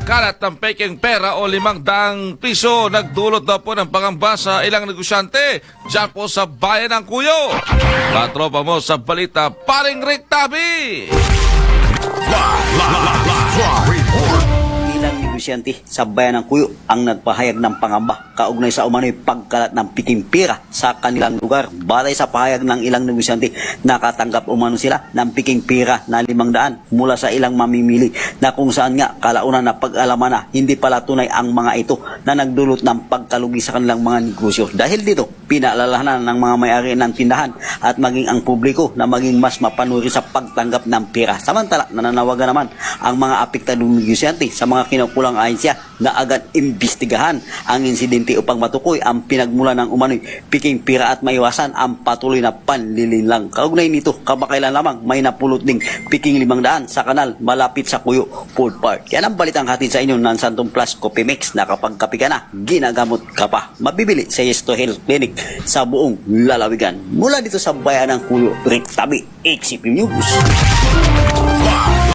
pagkalat ng peking pera o 500 piso. Nagdulot daw po ng pangamba sa ilang negosyante dyan po sa bayan ng Kuyo. Katropa mo sa balita, paring Rick Tabi. Ilang negosyante sa bayan ng Kuyo ang nagpahayag ng pangamba kaugnay sa umano'y pagkalat ng piking pira sa kanilang lugar. Batay sa pahayag ng ilang negosyante, nakatanggap umano sila ng piking pira na 500 mula sa ilang mamimili na kung saan nga kalaunan na pag-alaman na hindi pala tunay ang mga ito na nagdulot ng pagkalugi sa kanilang mga negosyo. Dahil dito, pinaalalahanan ng mga may-ari ng tindahan at maging ang publiko na maging mas mapanuri sa pagtanggap ng pira. Samantala, nananawagan naman ang mga apektadong negosyante sa mga kinukulang ahensya na agad imbestigahan ang insidente upang matukoy ang pinagmula ng umano'y piking pira at maiwasan ang patuloy na panlilinlang. Kaugnay nito, kamakailan lamang may napulot ding piking 500 sa kanal malapit sa Kuyo Food Park. Yan ang balitang hatid sa inyo ng Santom Plus Coffee Mix na kapag kape ka na, ginagamot ka pa. Mabibili sa Yesto Health Clinic sa buong lalawigan. Mula dito sa bayan ng Kuyo, Rick Tabi, XCP News.